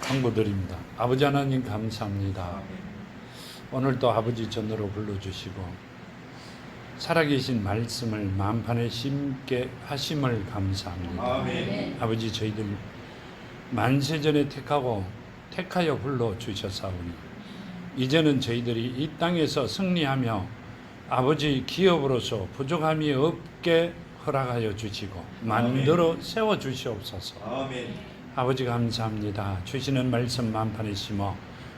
간구드립니다. 아버지 하나님 감사합니다. 오늘도 아버지 전으로 불러주시고 살아계신 말씀을 만판에 심게 하심을 감사합니다. 아멘. 아버지 저희들 만세전에 택하여 불러주셨사오니 이제는 저희들이 이 땅에서 승리하며 아버지 기업으로서 부족함이 없게 허락하여 주시고 만들어 세워주시옵소서. 아멘. 아버지 감사합니다. 주시는 말씀 만판에 심어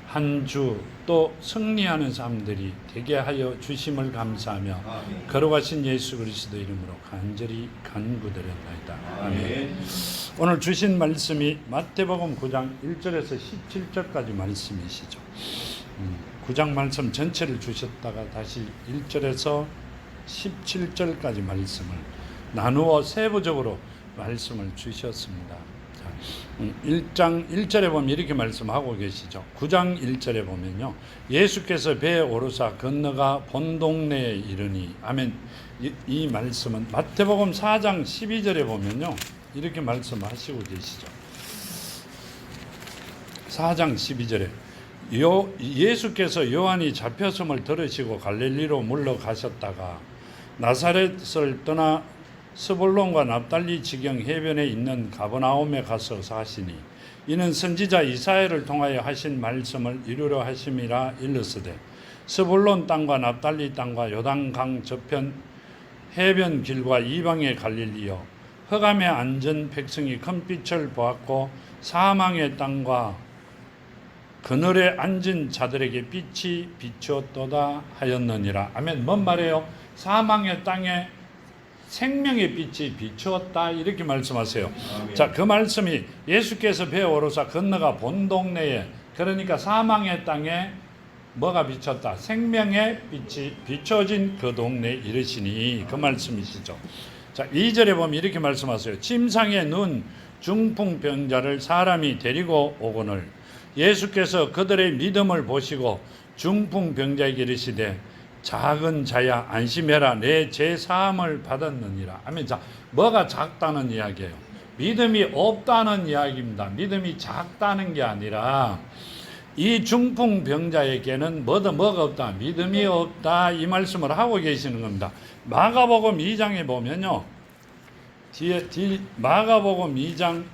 한 주 또 승리하는 사람들이 되게 하여 주심을 감사하며 아멘. 걸어가신 예수 그리스도 이름으로 간절히 간구드렸나이다. 아멘. 오늘 주신 말씀이 마태복음 9장 1절에서 17절까지 말씀이시죠. 9장 말씀 전체를 주셨다가 다시 1절에서 17절까지 말씀을 나누어 세부적으로 말씀을 주셨습니다. 1장 1절에 보면 이렇게 말씀하고 계시죠. 9장 1절에 보면요, 예수께서 배에 오르사 건너가 본 동네에 이르니, 아멘. 이 말씀은 마태복음 4장 12절에 보면요 이렇게 말씀하시고 계시죠. 4장 12절에 예수께서 요한이 잡혔음을 들으시고 갈릴리로 물러가셨다가 나사렛을 떠나 스불론과 납달리 지경 해변에 있는 가버나움에 가서 사시니 이는 선지자 이사야를 통하여 하신 말씀을 이루려 하심이라 일렀으되 스불론 땅과 납달리 땅과 요단강 저편 해변 길과 이방의 갈릴리여 흑암에 앉은 백성이 큰 빛을 보았고 사망의 땅과 그늘에 앉은 자들에게 빛이 비추었도다 하였느니라. 아멘. 뭔 말이에요? 사망의 땅에 생명의 빛이 비추었다 이렇게 말씀하세요. 아멘. 자, 그 말씀이 예수께서 배에 오르사 건너가 본 동네에, 그러니까 사망의 땅에 뭐가 비쳤다? 생명의 빛이 비춰진 그 동네에 이르시니 그 말씀이시죠. 자, 2절에 보면 이렇게 말씀하세요. 침상에 누운 중풍병자를 사람이 데리고 오거늘 예수께서 그들의 믿음을 보시고 중풍병자에게 이르시되 작은 자야 안심해라 내 죄 사함을 받았느니라. 아멘. 자, 뭐가 작다는 이야기예요? 믿음이 없다는 이야기입니다. 믿음이 작다는 게 아니라 이 중풍병자에게는 뭐가 없다? 믿음이 없다 이 말씀을 하고 계시는 겁니다. 마가복음 2장에 보면요, 마가복음 2장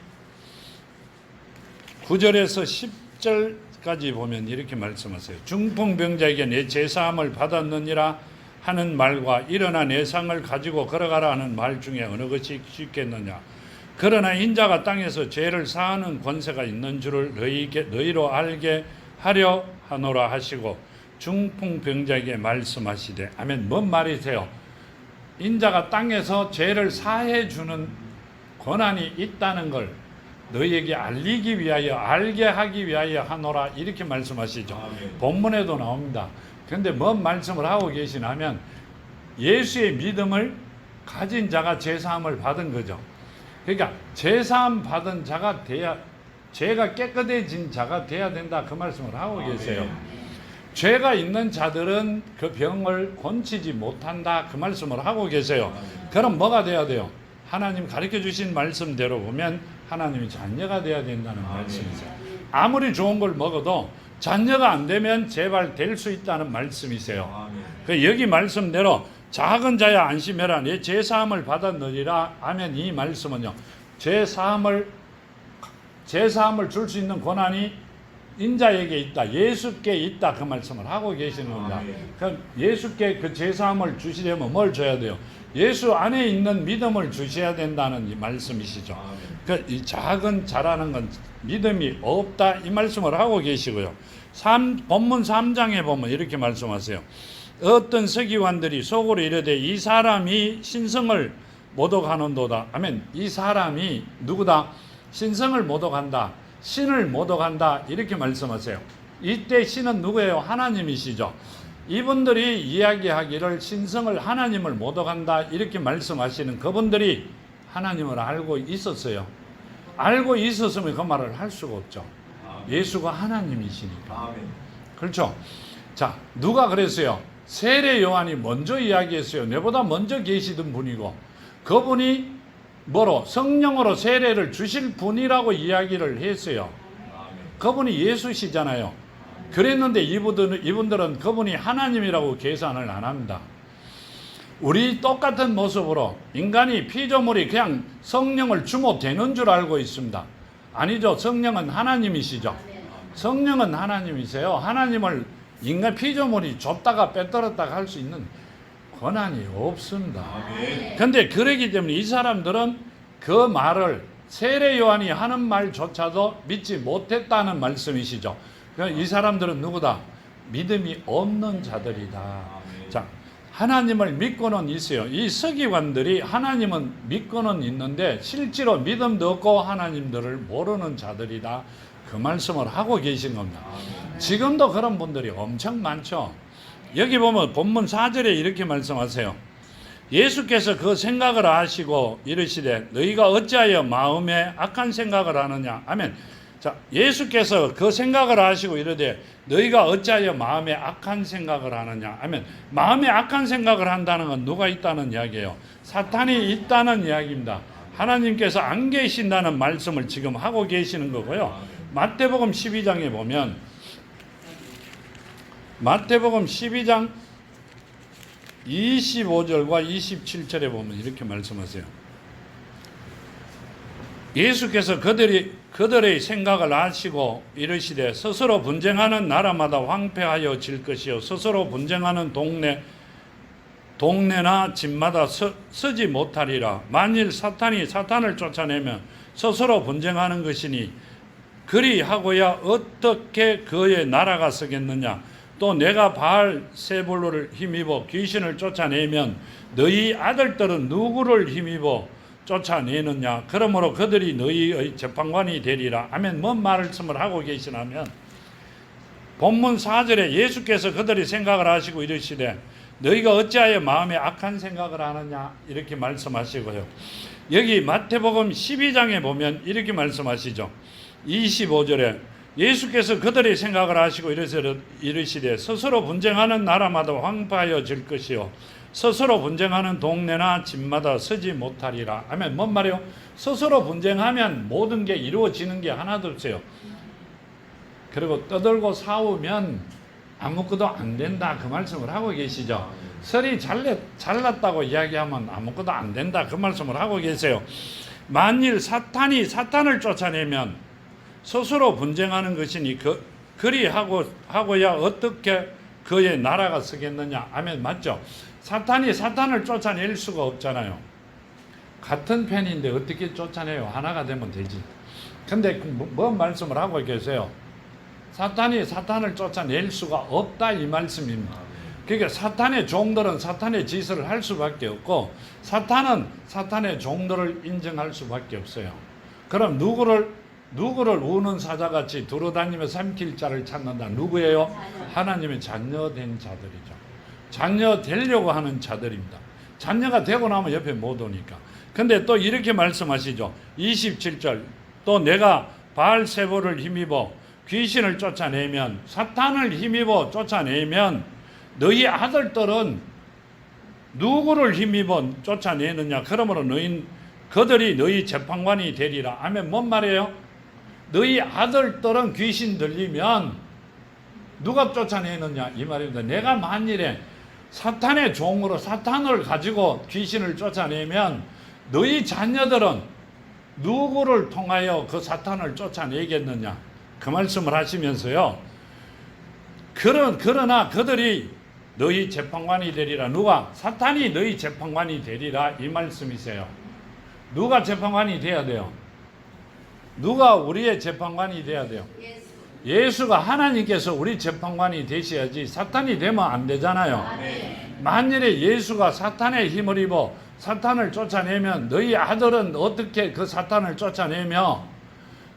9절에서 10절까지 보면 이렇게 말씀하세요. 중풍병자에게 내 죄사함을 받았느니라 하는 말과 일어나 내 상을 가지고 걸어가라 하는 말 중에 어느 것이 쉽겠느냐. 그러나 인자가 땅에서 죄를 사하는 권세가 있는 줄을 너희로 알게 하려 하노라 하시고 중풍병자에게 말씀하시되, 아멘. 뭔 말이세요? 인자가 땅에서 죄를 사해 주는 권한이 있다는 걸 너희에게 알리기 위하여, 알게 하기 위하여 하노라 이렇게 말씀하시죠. 아멘. 본문에도 나옵니다. 그런데 뭔 말씀을 하고 계시냐면 예수의 믿음을 가진 자가 죄사함을 받은 거죠. 그러니까 죄사함 받은 자가 돼야, 죄가 깨끗해진 자가 돼야 된다 그 말씀을 하고 계세요. 죄가 있는 자들은 그 병을 고치지 못한다 그 말씀을 하고 계세요. 그럼 뭐가 돼야 돼요? 하나님 가르쳐 주신 말씀대로 보면 하나님이 자녀가 돼야 된다는 말씀이세요. 아무리 좋은 걸 먹어도 자녀가 안 되면 제발 될 수 있다는 말씀이세요. 그 여기 말씀대로 작은 자야 안심해라 내 죄사함을 받았느니라 하면 이 말씀은요, 죄사함을 줄 수 있는 권한이 인자에게 있다, 예수께 있다 그 말씀을 하고 계시는 겁니다. 그럼 예수께 그 죄사함을 주시려면 뭘 줘야 돼요? 예수 안에 있는 믿음을 주셔야 된다는 이 말씀이시죠. 이 작은 자라는 건 믿음이 없다 이 말씀을 하고 계시고요. 본문 3장에 보면 이렇게 말씀하세요. 어떤 서기관들이 속으로 이르되 이 사람이 신성을 모독하는도다. 아멘. 이 사람이 누구다? 신성을 모독한다, 신을 모독한다 이렇게 말씀하세요. 이때 신은 누구예요? 하나님이시죠. 이분들이 이야기하기를 신성을, 하나님을 모독한다 이렇게 말씀하시는 그분들이 하나님을 알고 있었어요. 알고 있었으면 그 말을 할 수가 없죠. 예수가 하나님이시니까. 그렇죠. 자, 누가 그랬어요? 세례 요한이 먼저 이야기했어요. 내보다 먼저 계시던 분이고 그분이 뭐로? 성령으로 세례를 주실 분이라고 이야기를 했어요. 그분이 예수시잖아요. 그랬는데 이분들은 그분이 하나님이라고 계산을 안 합니다. 우리 똑같은 모습으로 인간이 피조물이 그냥 성령을 주모되는 줄 알고 있습니다. 아니죠. 성령은 하나님이시죠. 성령은 하나님이세요. 하나님을 인간 피조물이 줬다가 빼떨었다가 할 수 있는 권한이 없습니다. 그런데 그러기 때문에 이 사람들은 그 말을 세례 요한이 하는 말조차도 믿지 못했다는 말씀이시죠. 이 사람들은 누구다? 믿음이 없는 자들이다. 자, 하나님을 믿고는 있어요. 이 서기관들이 하나님은 믿고는 있는데 실제로 믿음도 없고 하나님들을 모르는 자들이다. 그 말씀을 하고 계신 겁니다. 지금도 그런 분들이 엄청 많죠. 여기 보면 본문 4절에 이렇게 말씀하세요. 예수께서 그 생각을 하시고 이르시되 너희가 어찌하여 마음에 악한 생각을 하느냐. 아멘. 자, 예수께서 그 생각을 하시고 이르되 너희가 어찌하여 마음에 악한 생각을 하느냐. 아멘. 마음에 악한 생각을 한다는 건 누가 있다는 이야기예요? 사탄이 있다는 이야기입니다. 하나님께서 안 계신다는 말씀을 지금 하고 계시는 거고요. 마태복음 12장에 보면 마태복음 12장 25절과 27절에 보면 이렇게 말씀하세요. 예수께서 그들의 생각을 아시고 이르시되 스스로 분쟁하는 나라마다 황폐하여 질 것이요 스스로 분쟁하는 동네나 집마다 서지 못하리라. 만일 사탄이 사탄을 쫓아내면 스스로 분쟁하는 것이니 그리하고야 어떻게 그의 나라가 서겠느냐. 또 내가 바알세불로를 힘입어 귀신을 쫓아내면 너희 아들들은 누구를 힘입어 쫓아내느냐. 그러므로 그들이 너희의 재판관이 되리라. 아멘. 뭔 말씀을 하고 계시냐면 본문 4절에 예수께서 그들이 생각을 하시고 이르시되 너희가 어찌하여 마음에 악한 생각을 하느냐 이렇게 말씀하시고요. 여기 마태복음 12장에 보면 이렇게 말씀하시죠. 25절에 예수께서 그들의 생각을 하시고 이르시되 스스로 분쟁하는 나라마다 황폐하여질 것이요 스스로 분쟁하는 동네나 집마다 서지 못하리라. 아멘. 뭔 말이요? 스스로 분쟁하면 모든 게 이루어지는 게 하나도 없어요. 그리고 떠들고 싸우면 아무것도 안 된다 그 말씀을 하고 계시죠. 설이 잘났다고 이야기하면 아무것도 안 된다 그 말씀을 하고 계세요. 만일 사탄이 사탄을 쫓아내면 스스로 분쟁하는 것이니 그리하고야 어떻게 그의 나라가 서겠느냐. 아멘. 맞죠? 사탄이 사탄을 쫓아낼 수가 없잖아요. 같은 편인데 어떻게 쫓아내요? 하나가 되면 되지. 근데 뭔 말씀을 하고 계세요? 사탄이 사탄을 쫓아낼 수가 없다 이 말씀입니다. 그러니까 사탄의 종들은 사탄의 짓을 할 수밖에 없고 사탄은 사탄의 종들을 인정할 수밖에 없어요. 그럼 누구를 우는 사자같이 두루다니며 삼킬 자를 찾는다. 누구예요? 하나님의 자녀된 자들이죠. 자녀 되려고 하는 자들입니다. 자녀가 되고 나면 옆에 못 오니까. 근데 또 이렇게 말씀하시죠. 27절 또 내가 바알세불을 힘입어 귀신을 쫓아내면 사탄을 힘입어 쫓아내면 너희 아들들은 누구를 힘입어 쫓아내느냐. 그러므로 그들이 너희 재판관이 되리라. 아멘. 뭔 말이에요? 너희 아들들은 귀신 들리면 누가 쫓아내느냐 이 말입니다. 내가 만일에 사탄의 종으로 사탄을 가지고 귀신을 쫓아내면 너희 자녀들은 누구를 통하여 그 사탄을 쫓아내겠느냐 그 말씀을 하시면서요. 그러나 그들이 너희 재판관이 되리라. 누가? 사탄이 너희 재판관이 되리라 이 말씀이세요. 누가 재판관이 돼야 돼요? 누가 우리의 재판관이 돼야 돼요? 예수가 하나님께서 우리 재판관이 되셔야지 사탄이 되면 안 되잖아요. 만일에 예수가 사탄의 힘을 입어 사탄을 쫓아내면 너희 아들은 어떻게 그 사탄을 쫓아내며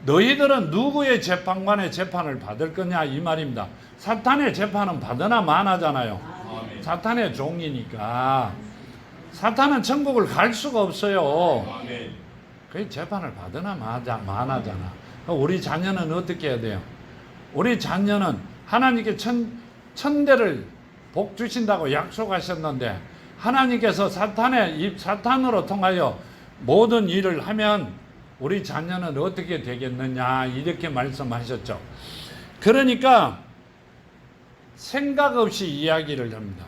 너희들은 누구의 재판관의 재판을 받을 거냐 이 말입니다. 사탄의 재판은 받으나 마나잖아요. 사탄의 종이니까 사탄은 천국을 갈 수가 없어요. 그 재판을 받으나 마나잖아. 우리 자녀는 어떻게 해야 돼요? 우리 자녀는 하나님께 천대를 복 주신다고 약속하셨는데 하나님께서 사탄으로 통하여 모든 일을 하면 우리 자녀는 어떻게 되겠느냐 이렇게 말씀하셨죠. 그러니까 생각 없이 이야기를 합니다.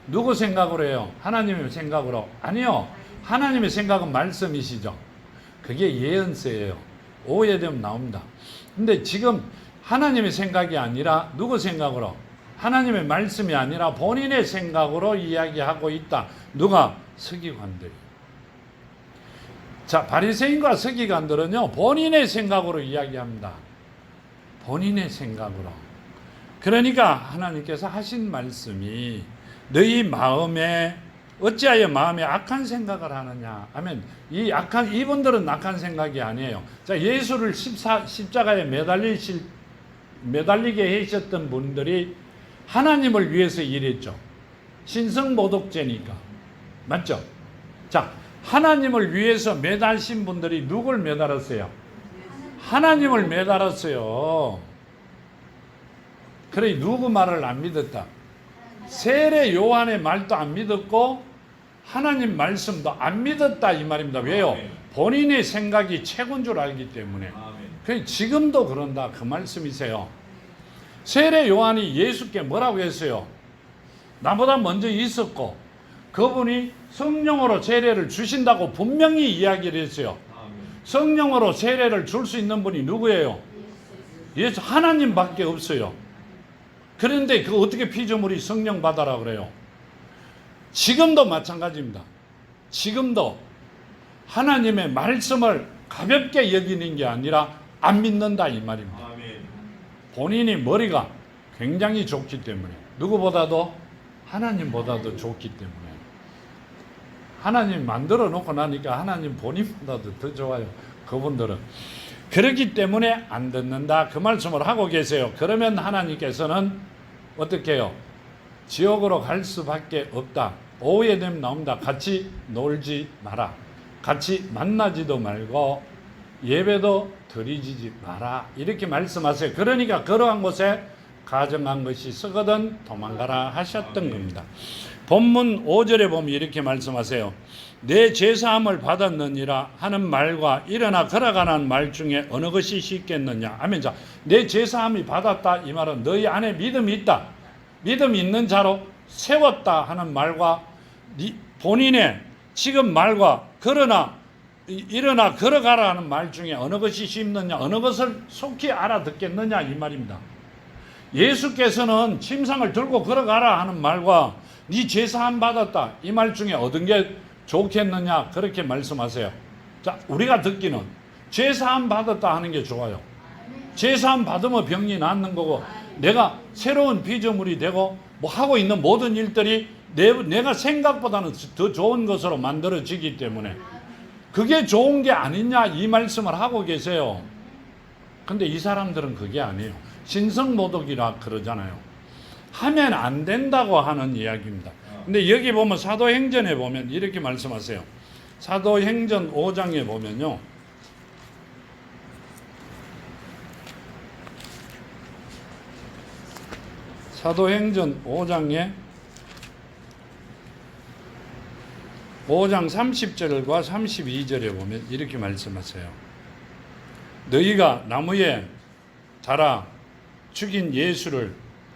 누구 생각으로 해요? 하나님의 생각으로? 아니요. 하나님의 생각은 말씀이시죠. 그게 예언서예요. 오해되면 나옵니다. 근데 지금 하나님의 생각이 아니라 누구 생각으로? 하나님의 말씀이 아니라 본인의 생각으로 이야기하고 있다. 누가? 서기관들. 자, 바리새인과 서기관들은요, 본인의 생각으로 이야기합니다. 본인의 생각으로. 그러니까 하나님께서 하신 말씀이 너희 마음에 어찌하여 마음에 악한 생각을 하느냐 하면 이분들은 악한 생각이 아니에요. 자, 예수를 십자가에 매달리게 하셨던 분들이 하나님을 위해서 일했죠. 신성모독죄니까. 맞죠? 자, 하나님을 위해서 매달신 분들이 누굴 매달았어요? 하나님을 매달았어요. 그래, 누구 말을 안 믿었다? 세례 요한의 말도 안 믿었고 하나님 말씀도 안 믿었다 이 말입니다. 왜요? 본인의 생각이 최고인 줄 알기 때문에. 그래, 지금도 그런다 그 말씀이세요. 세례 요한이 예수께 뭐라고 했어요? 나보다 먼저 있었고 그분이 성령으로 세례를 주신다고 분명히 이야기를 했어요. 성령으로 세례를 줄 수 있는 분이 누구예요? 예수, 하나님밖에 없어요. 그런데 그 어떻게 피조물이 성령 받아라 그래요? 지금도 마찬가지입니다. 지금도 하나님의 말씀을 가볍게 여기는 게 아니라 안 믿는다 이 말입니다. 본인이 머리가 굉장히 좋기 때문에, 누구보다도 하나님보다도 좋기 때문에, 하나님 만들어 놓고 나니까 하나님 본인보다도 더 좋아요. 그분들은. 그렇기 때문에 안 듣는다 그 말씀을 하고 계세요. 그러면 하나님께서는 어떻게 해요? 지옥으로 갈 수밖에 없다. 오후에 되면 나옵니다. 같이 놀지 마라. 같이 만나지도 말고 예배도 드리지 마라. 이렇게 말씀하세요. 그러니까 그러한 곳에 가정한 것이 썩거든 도망가라 하셨던 겁니다. 본문 5절에 보면 이렇게 말씀하세요. 내 제사함을 받았느니라 하는 말과 일어나 걸어가는 말 중에 어느 것이 쉽겠느냐 하면, 자, 내 제사함이 받았다 이 말은 너희 안에 믿음이 있다, 믿음 있는 자로 세웠다 하는 말과 본인의 지금 말과 그러나 일어나 걸어가라 하는 말 중에 어느 것이 쉽느냐, 어느 것을 속히 알아듣겠느냐 이 말입니다. 예수께서는 침상을 들고 걸어가라 하는 말과 네 제사함 받았다 이 말 중에 얻은 게 좋겠느냐 그렇게 말씀하세요. 자, 우리가 듣기는 제사함 받았다 하는 게 좋아요. 제사함 받으면 병이 낫는 거고 내가 새로운 피조물이 되고 뭐 하고 있는 모든 일들이 내가 생각보다는 더 좋은 것으로 만들어지기 때문에 그게 좋은 게 아니냐 이 말씀을 하고 계세요. 근데 이 사람들은 그게 아니에요. 신성모독이라 그러잖아요. 하면 안 된다고 하는 이야기입니다. 근데 여기 보면 사도행전에 보면 이렇게 말씀하세요. 사도행전 5장에 보면요, 사도행전 5장에 5장 30절과 32절에 보면 이렇게 말씀하세요. 너희가 나무에 달아 죽인 예수를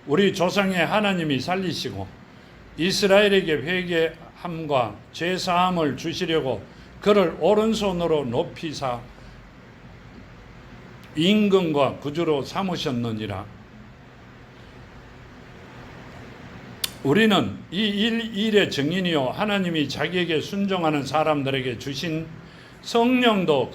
우리 조상의 하나님이 살리시고 이스라엘에게 회개함과 죄사함을 주시려고 그를 오른손으로 높이사 임금과 구주로 삼으셨느니라. 우리는 이 일의 증인이요 하나님이 자기에게 순종하는 사람들에게 주신 성령도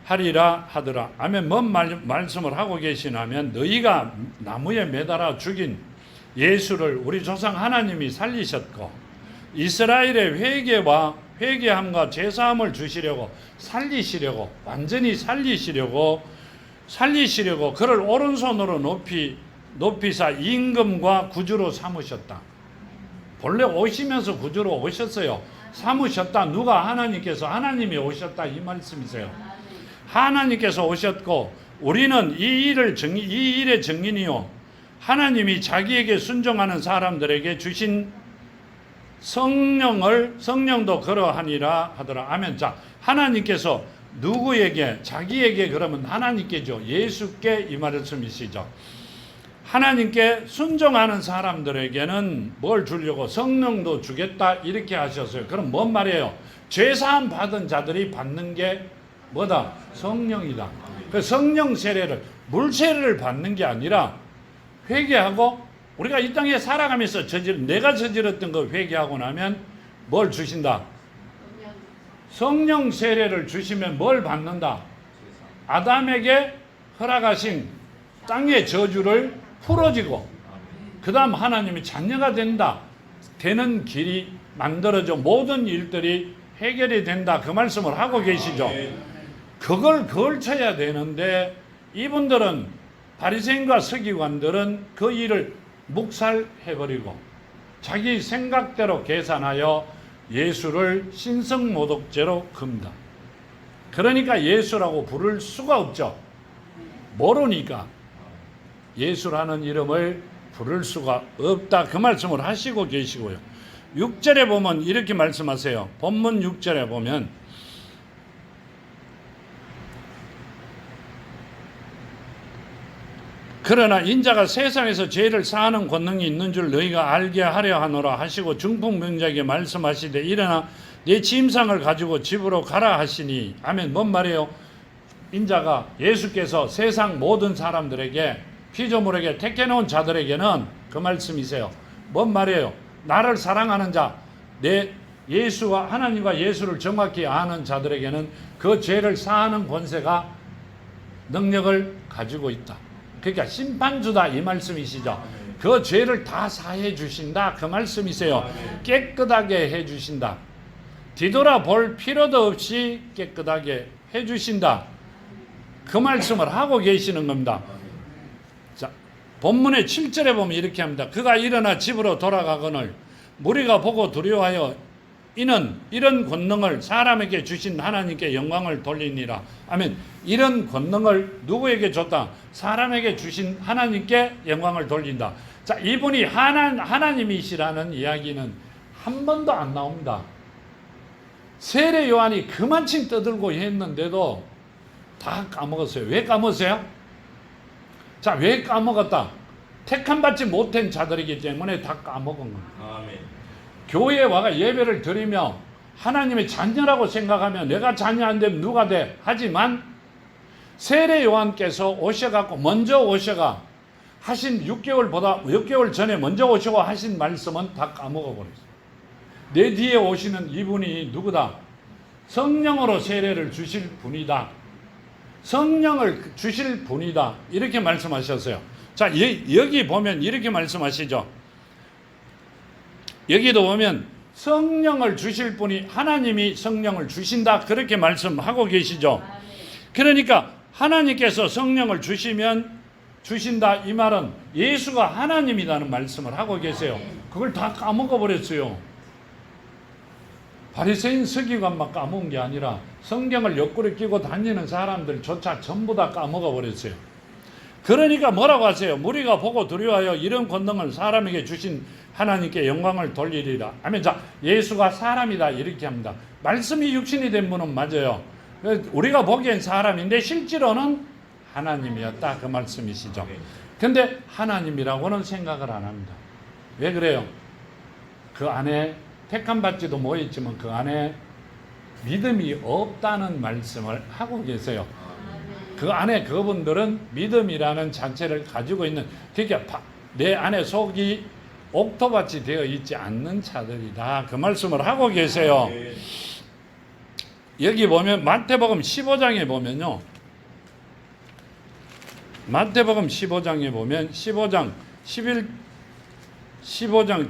그러하리라 하더라. 아멘. 뭔 말씀을 하고 계시냐면 너희가 나무에 매달아 죽인 예수를 우리 조상 하나님이 살리셨고 이스라엘의 회개함과 제사함을 주시려고 살리시려고 완전히 살리시려고 그를 오른손으로 높이사 임금과 구주로 삼으셨다. 본래 오시면서 구주로 오셨어요. 삼으셨다. 누가? 하나님께서. 하나님이 오셨다 이 말씀이세요. 하나님께서 오셨고 우리는 이 일의 증인이요 하나님이 자기에게 순종하는 사람들에게 주신 성령도 그러하니라 하더라. 아멘. 자, 하나님께서 누구에게? 자기에게. 그러면 하나님께죠. 예수께 이 말씀이시죠. 하나님께 순종하는 사람들에게는 뭘 주려고? 성령도 주겠다 이렇게 하셨어요. 그럼 뭔 말이에요? 죄사함 받은 자들이 받는 게 뭐다? 성령이다. 그 성령 세례를, 물 세례를 받는 게 아니라 회개하고, 우리가 이 땅에 살아가면서 내가 저질렀던 거 회개하고 나면 뭘 주신다? 성령 세례를 주시면 뭘 받는다? 아담에게 허락하신 땅의 저주를 풀어지고, 그 다음 하나님이 자녀가 되는 길이 만들어져 모든 일들이 해결이 된다. 그 말씀을 하고 계시죠. 그걸 걸쳐야 되는데 이분들은, 바리새인과 서기관들은 그 일을 묵살해버리고 자기 생각대로 계산하여 예수를 신성모독죄로 금다. 그러니까 예수라고 부를 수가 없죠. 모르니까 예수라는 이름을 부를 수가 없다. 그 말씀을 하시고 계시고요. 6절에 보면 이렇게 말씀하세요. 본문 6절에 보면 그러나 인자가 세상에서 죄를 사하는 권능이 있는 줄 너희가 알게 하려 하노라 하시고 중풍병자에게 말씀하시되 일어나 내 침상을 가지고 집으로 가라 하시니. 아멘. 뭔 말이에요? 인자가, 예수께서 세상 모든 사람들에게, 피조물에게 택해놓은 자들에게는 그 말씀이세요. 뭔 말이에요? 나를 사랑하는 자, 예수와 하나님과 예수를 정확히 아는 자들에게는 그 죄를 사하는 권세가, 능력을 가지고 있다. 그러니까 심판주다 이 말씀이시죠. 그 죄를 다 사해 주신다 그 말씀이세요. 깨끗하게 해 주신다. 뒤돌아볼 필요도 없이 깨끗하게 해 주신다. 그 말씀을 하고 계시는 겁니다. 자, 본문의 7절에 보면 이렇게 합니다. 그가 일어나 집으로 돌아가거늘 무리가 보고 두려워하여 이는 이런 권능을 사람에게 주신 하나님께 영광을 돌리니라. 아멘. 이런 권능을 누구에게 줬다? 사람에게 주신 하나님께 영광을 돌린다. 자, 이분이 하나님이시라는 이야기는 한 번도 안 나옵니다. 세례 요한이 그만큼 떠들고 했는데도 다 까먹었어요. 왜 까먹었어요? 자, 왜 까먹었다? 택함 받지 못한 자들이기 때문에 다 까먹은 겁니다. 아멘. 교회에 와가 예배를 드리며 하나님의 자녀라고 생각하면 내가 자녀 안 되면 누가 돼? 하지만 세례 요한께서 먼저 오셔가 하신 6개월 전에 먼저 오시고 하신 말씀은 다 까먹어버렸어요. 내 뒤에 오시는 이분이 누구다? 성령으로 세례를 주실 분이다. 성령을 주실 분이다. 이렇게 말씀하셨어요. 자, 여기 보면 이렇게 말씀하시죠. 여기도 보면 성령을 주실 분이, 하나님이 성령을 주신다 그렇게 말씀하고 계시죠. 그러니까 하나님께서 성령을 주신다 이 말은 예수가 하나님이라는 말씀을 하고 계세요. 그걸 다 까먹어 버렸어요. 바리새인 서기관만 까먹은 게 아니라 성경을 옆구리 끼고 다니는 사람들조차 전부 다 까먹어 버렸어요. 그러니까 뭐라고 하세요? 무리가 보고 두려워하여 이런 권능을 사람에게 주신 하나님께 영광을 돌리리라. 아멘. 자, 예수가 사람이다 이렇게 합니다. 말씀이 육신이 된 분은 맞아요. 우리가 보기엔 사람인데 실제로는 하나님이었다 그 말씀이시죠. 근데 하나님이라고는 생각을 안 합니다. 왜 그래요? 그 안에 택함 받지도 못했지만 그 안에 믿음이 없다는 말씀을 하고 계세요. 그 안에 그분들은 믿음이라는 자체를 가지고 있는, 그러니까 내 안에 속이 옥토밭이 되어 있지 않는 자들이다 그 말씀을 하고 계세요. 여기 보면 마태복음 15장에 보면요, 마태복음 15장에 보면 15장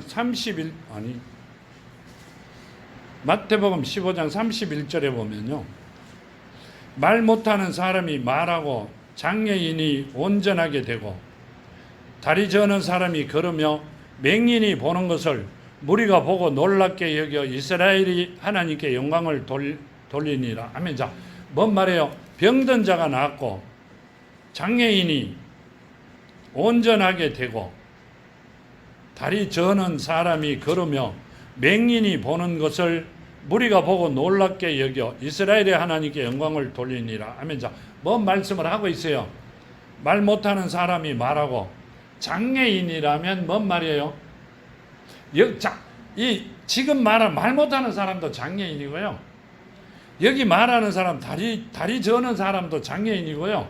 31 아니 마태복음 15장 31절에 보면요, 말 못하는 사람이 말하고 장애인이 온전하게 되고 다리 저는 사람이 걸으며 맹인이 보는 것을 무리가 보고 놀랍게 여겨 이스라엘이 하나님께 영광을 돌리니라. 아멘. 자, 뭔 말이에요? 병든 자가 낫고 장애인이 온전하게 되고 다리 저는 사람이 걸으며 맹인이 보는 것을 무리가 보고 놀랍게 여겨 이스라엘의 하나님께 영광을 돌리니라. 아멘. 자, 뭔 말씀을 하고 있어요? 말 못하는 사람이 말하고, 장애인이라면 뭔 말이에요? 지금 말한 말 못하는 사람도 장애인이고요. 여기 말하는 사람, 다리 저는 사람도 장애인이고요.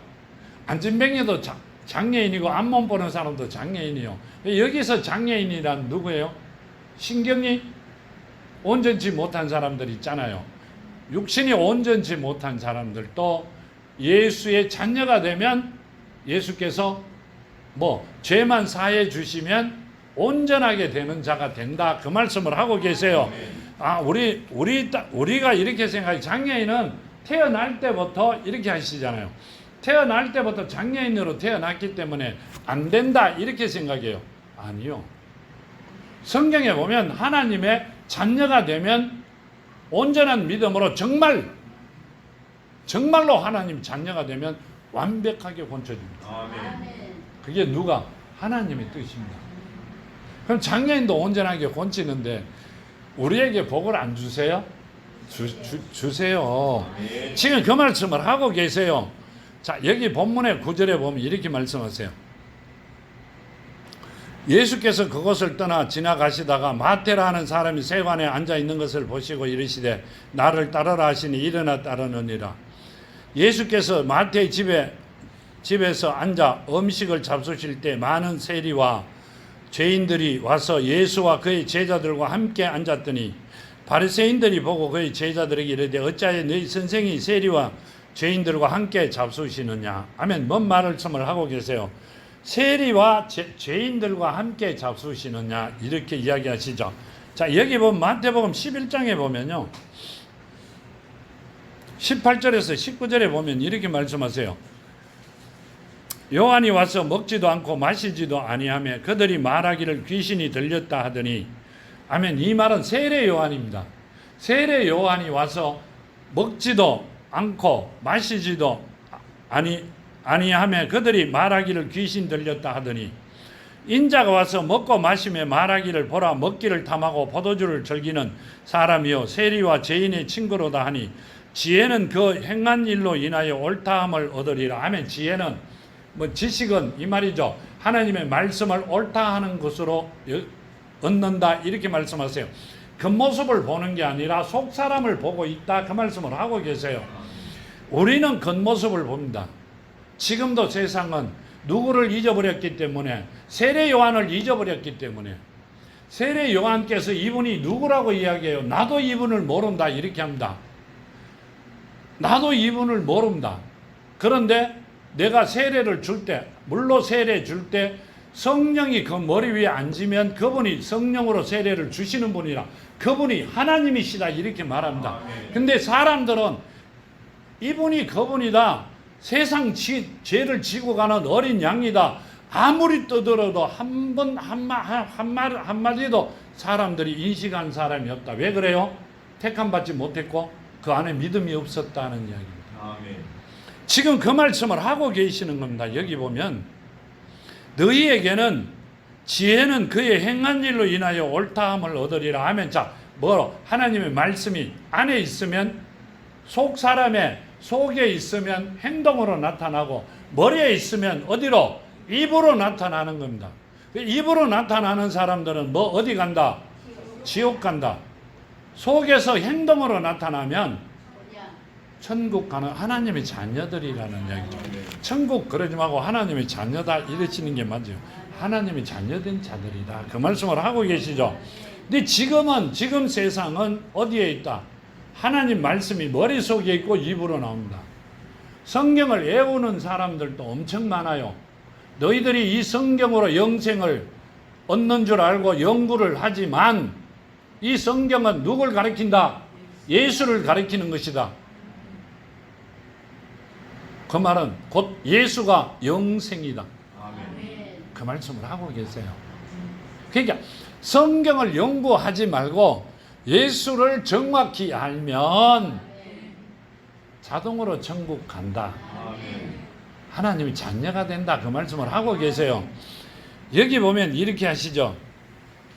안진뱅이도 장애인이고, 앞몸 보는 사람도 장애인이요. 여기서 장애인이란 누구예요? 신경이 온전치 못한 사람들 있잖아요. 육신이 온전치 못한 사람들도 예수의 자녀가 되면 예수께서 죄만 사해 주시면 온전하게 되는 자가 된다, 그 말씀을 하고 계세요. 우리가 이렇게 생각해. 장애인은 태어날 때부터 이렇게 하시잖아요. 태어날 때부터 장애인으로 태어났기 때문에 안 된다, 이렇게 생각해요. 아니요. 성경에 보면 하나님의 자녀가 되면 온전한 믿음으로 정말로 하나님 자녀가 되면 완벽하게 고쳐집니다. 아멘. 그게 누가? 하나님의 뜻입니다. 그럼 장애인도 온전하게 고치는데 우리에게 복을 안 주세요? 주세요. 지금 그 말씀을 하고 계세요. 자, 여기 본문의 9절에 보면 이렇게 말씀하세요. 예수께서 그곳을 떠나 지나가시다가 마태라 하는 사람이 세관에 앉아 있는 것을 보시고 이르시되 나를 따르라 하시니 일어나 따르느니라. 예수께서 마태의 집에서 앉아 음식을 잡수실 때 많은 세리와 죄인들이 와서 예수와 그의 제자들과 함께 앉았더니 바리새인들이 보고 그의 제자들에게 이르되 어찌하여 너희 선생이 세리와 죄인들과 함께 잡수시느냐. 아멘. 뭔 말씀을 하고 계세요? 세리와 죄인들과 함께 잡수시느냐, 이렇게 이야기하시죠. 자, 여기 보면 마태복음 11장에 보면요, 18절에서 19절에 보면 이렇게 말씀하세요. 요한이 와서 먹지도 않고 마시지도 아니하며 그들이 말하기를 귀신이 들렸다 하더니, 아멘. 이 말은 세례 요한입니다. 세례 요한이 와서 먹지도 않고 마시지도 아니하며 그들이 말하기를 귀신 들렸다 하더니, 인자가 와서 먹고 마시며 말하기를 보라 먹기를 탐하고 포도주를 즐기는 사람이요 세리와 죄인의 친구로다 하니 지혜는 그 행한 일로 인하여 옳다함을 얻으리라. 아멘. 지혜는 지식은 이 말이죠. 하나님의 말씀을 옳다 하는 것으로 얻는다, 이렇게 말씀하세요. 겉모습을 보는 게 아니라 속 사람을 보고 있다, 그 말씀을 하고 계세요. 우리는 겉모습을 봅니다. 지금도 세상은 누구를 잊어버렸기 때문에, 세례 요한을 잊어버렸기 때문에, 세례 요한께서 이분이 누구라고 이야기해요? 나도 이분을 모른다, 이렇게 합니다. 나도 이분을 모른다. 그런데 내가 세례를 줄 때, 물로 세례 줄 때 성령이 그 머리 위에 앉으면 그분이 성령으로 세례를 주시는 분이라, 그분이 하나님이시다, 이렇게 말합니다. 근데 사람들은 이분이 그분이다, 세상 죄를 지고 가는 어린 양이다, 아무리 떠들어도 한마디도 사람들이 인식한 사람이 없다. 왜 그래요? 택함받지 못했고 그 안에 믿음이 없었다는 이야기입니다. 아멘. 지금 그 말씀을 하고 계시는 겁니다. 여기 보면 너희에게는 지혜는 그의 행한 일로 인하여 옳다함을 얻으리라 하면, 자, 하나님의 말씀이 안에 있으면, 속 사람의 속에 있으면 행동으로 나타나고, 머리에 있으면 어디로? 입으로 나타나는 겁니다. 입으로 나타나는 사람들은 어디 간다? 지옥 간다. 속에서 행동으로 나타나면 천국 가는 하나님의 자녀들이라는 이야기죠. 천국 그러지 말고 하나님의 자녀다, 이러시는 게 맞죠. 하나님의 자녀된 자들이다, 그 말씀을 하고 계시죠. 근데 지금 세상은 어디에 있다? 하나님 말씀이 머릿속에 있고 입으로 나옵니다. 성경을 외우는 사람들도 엄청 많아요. 너희들이 이 성경으로 영생을 얻는 줄 알고 연구를 하지만 이 성경은 누굴 가리킨다? 예수를 가리키는 것이다. 그 말은 곧 예수가 영생이다. 그 말씀을 하고 계세요. 그러니까 성경을 연구하지 말고 예수를 정확히 알면 자동으로 천국 간다. 하나님이 자녀가 된다, 그 말씀을 하고 계세요. 여기 보면 이렇게 하시죠.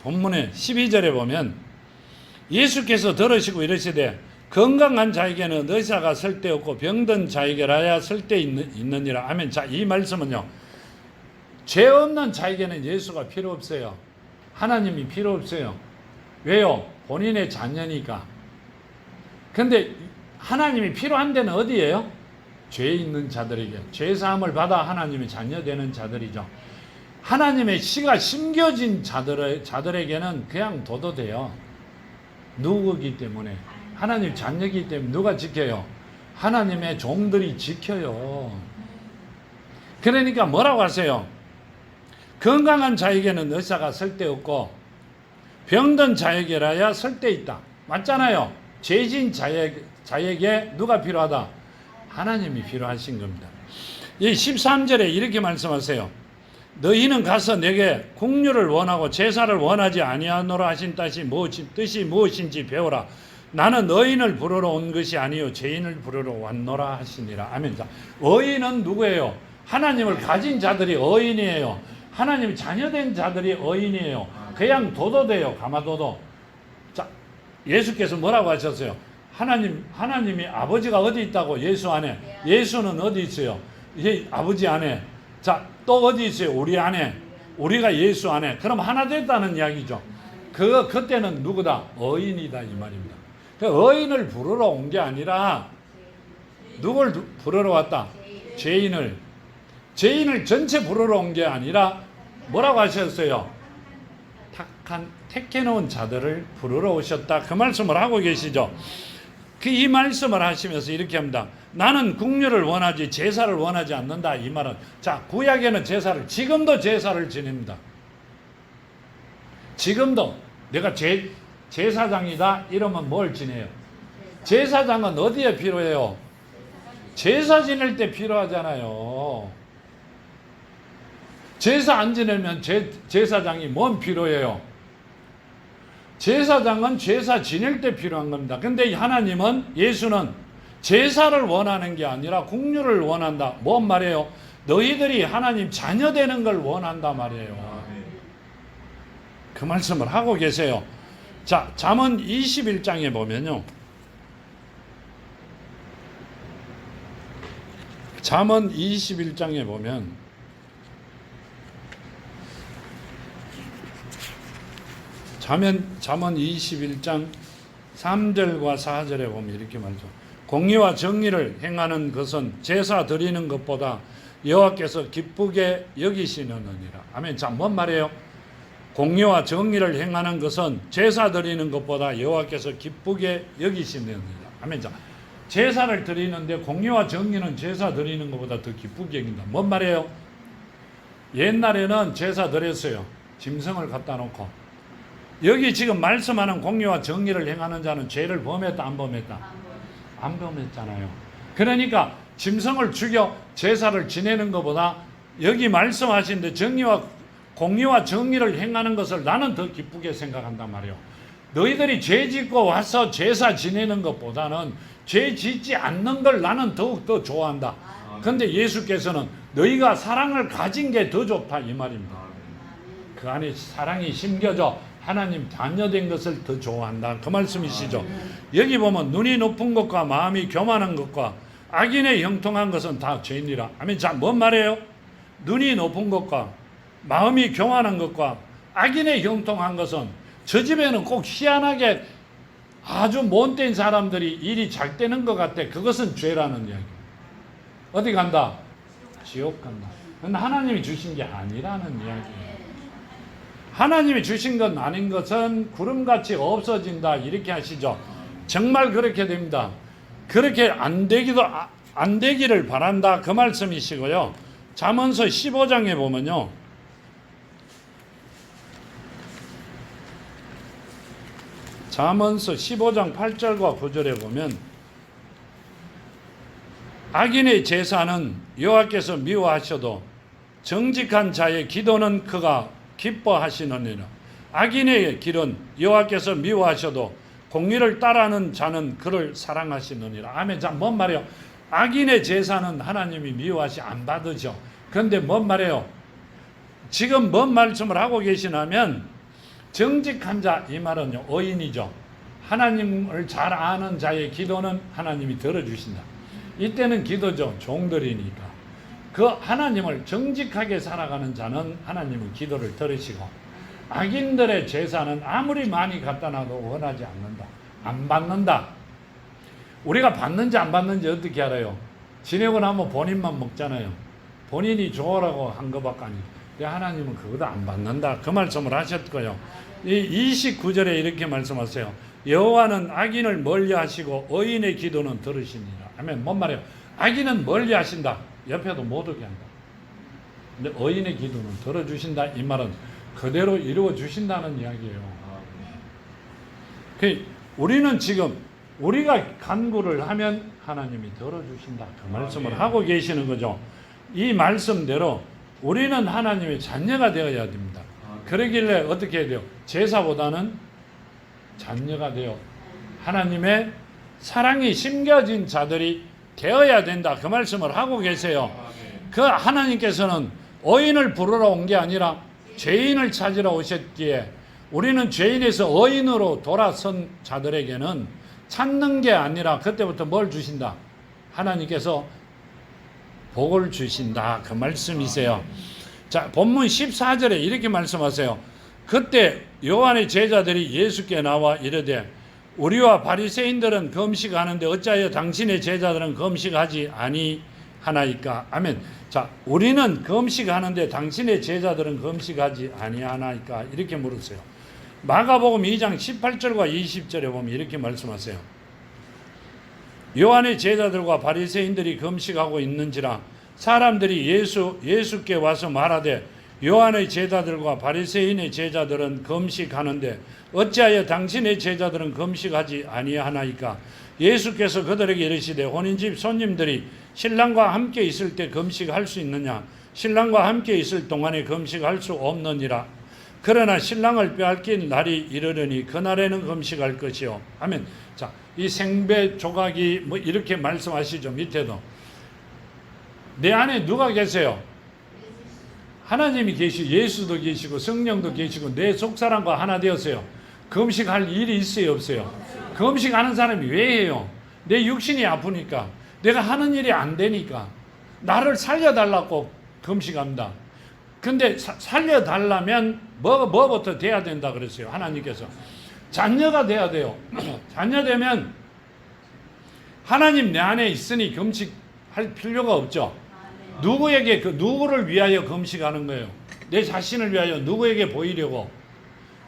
본문의 12절에 보면 예수께서 들으시고 이러시되 건강한 자에게는 의사가 쓸데없고 병든 자에게라야 쓸데있느니라. 아멘. 자, 이 말씀은요, 죄 없는 자에게는 예수가 필요 없어요. 하나님이 필요 없어요. 왜요? 본인의 자녀니까. 근데 하나님이 필요한 데는 어디예요? 죄 있는 자들에게. 죄 사함을 받아 하나님의 자녀 되는 자들이죠. 하나님의 씨가 심겨진 자들에게는 그냥 둬도 돼요. 누구기 때문에? 하나님 자녀이기 때문에. 누가 지켜요? 하나님의 종들이 지켜요. 그러니까 뭐라고 하세요? 건강한 자에게는 의사가 쓸데없고 병든 자에게라야 쓸데있다. 맞잖아요. 죄진 자에게 누가 필요하다? 하나님이 필요하신 겁니다. 이 13절에 이렇게 말씀하세요. 너희는 가서 내게 국류를 원하고 제사를 원하지 아니하노라 하신 뜻이 무엇인지 배우라. 나는 의인을 부르러 온 것이 아니요 죄인을 부르러 왔노라 하시니라. 아멘. 자, 의인은 누구예요? 하나님을 가진 자들이 의인이에요. 하나님 자녀된 자들이 의인이에요. 그냥 도도돼요. 가마도도. 자, 예수께서 뭐라고 하셨어요? 하나님이 아버지가 어디 있다고? 예수 안에. 예수는 어디 있어요? 아버지 안에. 자, 또 어디 있어요? 우리 안에. 우리가 예수 안에. 그럼 하나 됐다는 이야기죠. 그때는 누구다? 의인이다 이 말입니다. 의인을 부르러 온 게 아니라 누굴 부르러 왔다? 죄인을 전체 부르러 온 게 아니라 뭐라고 하셨어요? 택해놓은 자들을 부르러 오셨다. 그 말씀을 하고 계시죠. 이 말씀을 하시면서 이렇게 합니다. 나는 국류를 원하지 제사를 원하지 않는다. 이 말은, 자, 구약에는 지금도 제사를 지냅니다. 지금도 내가 제사장이다 이러면 뭘 지내요? 제사장은 어디에 필요해요? 제사 지낼 때 필요하잖아요. 제사 안 지내면 제사장이 뭔 필요해요? 제사장은 제사 지낼 때 필요한 겁니다. 근데 하나님은, 예수는 제사를 원하는 게 아니라 국류를 원한다. 뭔 말이에요? 너희들이 하나님 자녀 되는 걸 원한다 말이에요. 그 말씀을 하고 계세요. 자, 잠언 21장에 보면요. 잠언 21장에 보면 잠언 21장 3절과 4절에 보면 이렇게 말이죠. 공의와 정의를 행하는 것은 제사 드리는 것보다 여호와께서 기쁘게 여기시느니라. 아멘. 자, 뭔 말이에요? 공의와 정의를 행하는 것은 제사 드리는 것보다 여호와께서 기쁘게 여기시느니라. 아멘. 자, 제사를 드리는데 공의와 정의는 제사 드리는 것보다 더 기쁘게 여긴다. 뭔 말이에요? 옛날에는 제사 드렸어요. 짐승을 갖다 놓고. 여기 지금 말씀하는 공의와 정의를 행하는 자는 죄를 범했다 안 범했다? 안 범했잖아요. 그러니까 짐승을 죽여 제사를 지내는 것보다 여기 말씀하신데 공의와 정의를 행하는 것을 나는 더 기쁘게 생각한단 말이에요. 너희들이 죄 짓고 와서 제사 지내는 것보다는 죄 짓지 않는 걸 나는 더욱 더 좋아한다. 그런데 예수께서는 너희가 사랑을 가진 게 더 좋다 이 말입니다. 그 안에 사랑이 심겨져 하나님 자녀된 것을 더 좋아한다. 그 말씀이시죠. 여기 보면 눈이 높은 것과 마음이 교만한 것과 악인의 형통한 것은 다 죄인이라. 아멘. 자, 뭔 말이에요? 눈이 높은 것과 마음이 교만한 것과 악인의 형통한 것은, 저 집에는 꼭 희한하게 아주 못된 사람들이 일이 잘 되는 것 같아. 그것은 죄라는 이야기. 어디 간다? 지옥 간다. 근데 하나님이 주신 게 아니라는 이야기예요. 하나님이 주신 건 아닌 것은 구름같이 없어진다 이렇게 하시죠. 정말 그렇게 됩니다. 그렇게 안 되기를 바란다 그 말씀이시고요. 잠언서 15장에 보면요. 잠언서 15장 8절과 9절에 보면 악인의 제사는 여호와께서 미워하셔도 정직한 자의 기도는 그가 기뻐하시느니라. 악인의 길은 여호와께서 미워하셔도 공의를 따르는 자는 그를 사랑하시느니라. 아멘. 자, 뭔 말이에요? 악인의 제사는 하나님이 미워하시 안 받으죠. 그런데 뭔 말이에요? 지금 뭔 말씀을 하고 계시냐면 정직한 자, 이 말은요 의인이죠. 하나님을 잘 아는 자의 기도는 하나님이 들어주신다. 이때는 기도죠. 종들이니까. 그 하나님을 정직하게 살아가는 자는 하나님은 기도를 들으시고, 악인들의 제사는 아무리 많이 갖다 놔도 원하지 않는다. 안 받는다. 우리가 받는지 안 받는지 어떻게 알아요? 지내고 나면 본인만 먹잖아요. 본인이 좋으라고 한 것밖에 아니고. 하나님은 그것도 안 받는다. 그 말씀을 하셨고요. 이 29절에 이렇게 말씀하세요. 여호와는 악인을 멀리하시고 의인의 기도는 들으시니라. 아멘. 뭔 말이에요? 악인은 멀리하신다. 옆에도 못 오게 한다. 근데 의인의 기도는 들어주신다. 이 말은 그대로 이루어 주신다는 이야기예요. 우리는 지금 우리가 간구를 하면 하나님이 들어주신다. 그 말씀을 하고 계시는 거죠. 이 말씀대로 우리는 하나님의 자녀가 되어야 됩니다. 그러길래 어떻게 해야 돼요? 제사보다는 자녀가 되어 하나님의 사랑이 심겨진 자들이 되어야 된다. 그 말씀을 하고 계세요. 그 하나님께서는 의인을 부르러 온 게 아니라 죄인을 찾으러 오셨기에 우리는 죄인에서 의인으로 돌아선 자들에게는 찾는 게 아니라 그때부터 뭘 주신다? 하나님께서 복을 주신다. 그 말씀이세요. 자, 본문 14절에 이렇게 말씀하세요. 그때 요한의 제자들이 예수께 나와 이르되 우리와 바리새인들은 금식하는데 어찌하여 당신의 제자들은 금식하지 아니하나이까? 아멘. 자, 우리는 금식하는데 당신의 제자들은 금식하지 아니하나이까? 이렇게 물었어요. 마가복음 2장 18절과 20절에 보면 이렇게 말씀하세요. 요한의 제자들과 바리새인들이 금식하고 있는지라 사람들이 예수께 와서 말하되 요한의 제자들과 바리새인의 제자들은 금식하는데 어찌하여 당신의 제자들은 금식하지 아니하나이까? 예수께서 그들에게 이르시되 혼인집 손님들이 신랑과 함께 있을 때 금식할 수 있느냐? 신랑과 함께 있을 동안에 금식할 수 없느니라. 그러나 신랑을 빼앗긴 날이 이르려니 그날에는 금식할 것이요. 아멘. 자, 이 생배 조각이 뭐 이렇게 말씀하시죠. 밑에도 내 안에 누가 계세요? 하나님이 계시고 예수도 계시고 성령도 계시고 내 속사람과 하나 되었어요. 금식할 일이 있어요, 없어요? 금식하는 사람이 왜 해요? 내 육신이 아프니까, 내가 하는 일이 안 되니까, 나를 살려달라고 금식합니다. 근데 살려달라면 뭐부터 돼야 된다 그랬어요. 하나님께서 자녀가 돼야 돼요. 자녀 되면 하나님 내 안에 있으니 금식할 필요가 없죠. 누구에게 누구를 위하여 금식하는 거예요? 내 자신을 위하여 누구에게 보이려고?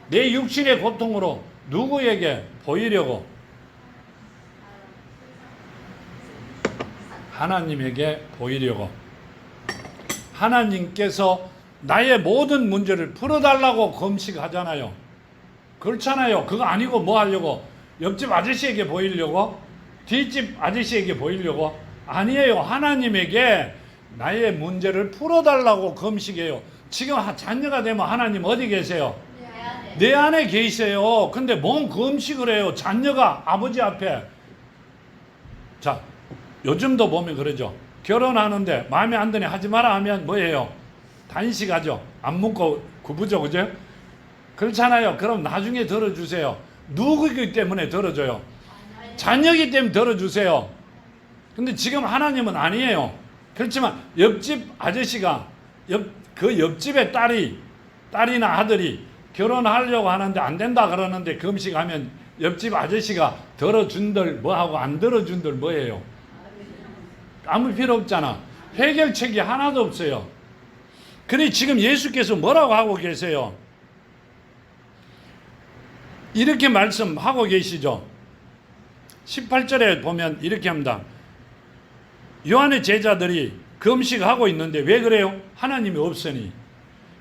내 육신의 고통으로 누구에게 보이려고? 하나님에게 보이려고. 하나님께서 나의 모든 문제를 풀어달라고 금식하잖아요. 그렇잖아요. 그거 아니고 뭐 하려고? 옆집 아저씨에게 보이려고? 뒷집 아저씨에게 보이려고? 아니에요. 하나님에게 나의 문제를 풀어달라고 금식해요. 지금 자녀가 되면 하나님 어디 계세요? 내 안에 계세요. 근데 뭔 금식을 해요? 자녀가 아버지 앞에. 자, 요즘도 보면 그러죠. 결혼하는데 마음에 안 드네 하지 마라 하면 뭐예요? 단식하죠. 안 묻고 구부죠. 그죠? 그렇잖아요. 그럼 나중에 들어주세요. 누구이기 때문에 들어줘요? 자녀이기 때문에 들어주세요. 근데 지금 하나님은 아니에요. 그렇지만 옆집 아저씨가 그 옆집의 딸이나 아들이 결혼하려고 하는데 안 된다 그러는데 금식하면 옆집 아저씨가 들어준들 뭐하고 안 들어준들 뭐예요? 아무 필요 없잖아. 해결책이 하나도 없어요. 그래 지금 예수께서 뭐라고 하고 계세요? 이렇게 말씀하고 계시죠. 18절에 보면 이렇게 합니다. 요한의 제자들이 금식하고 있는데 왜 그래요? 하나님이 없으니.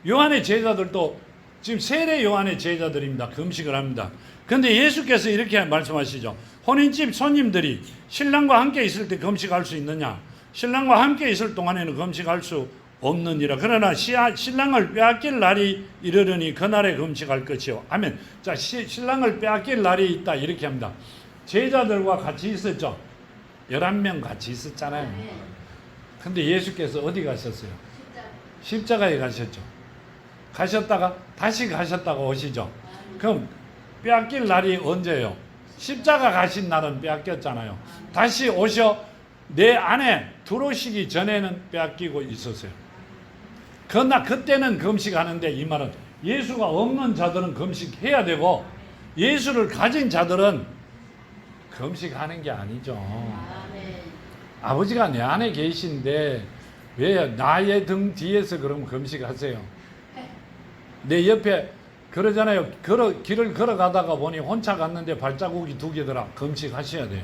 요한의 제자들도 지금 세례 요한의 제자들입니다. 금식을 합니다. 그런데 예수께서 이렇게 말씀하시죠. 혼인집 손님들이 신랑과 함께 있을 때 금식할 수 있느냐? 신랑과 함께 있을 동안에는 금식할 수 없느니라. 그러나 신랑을 빼앗길 날이 이르려니 그날에 금식할 것이요. 아멘. 자, 신랑을 빼앗길 날이 있다 이렇게 합니다. 제자들과 같이 있었죠. 11명 같이 있었잖아요. 근데 예수께서 어디 가셨어요? 십자가에 가셨죠. 가셨다가 다시 가셨다가 오시죠. 그럼 빼앗길 날이 언제예요? 십자가 가신 날은 빼앗겼잖아요. 다시 오셔 내 안에 들어오시기 전에는 빼앗기고 있었어요. 그러나 그때는 금식하는데 이 말은 예수가 없는 자들은 금식해야 되고 예수를 가진 자들은 금식하는 게 아니죠. 아버지가 내 안에 계신데 왜 나의 등 뒤에서 그럼 금식하세요? 내 옆에 그러잖아요. 길을 걸어가다가 보니 혼자 갔는데 발자국이 2개더라. 금식하셔야 돼요.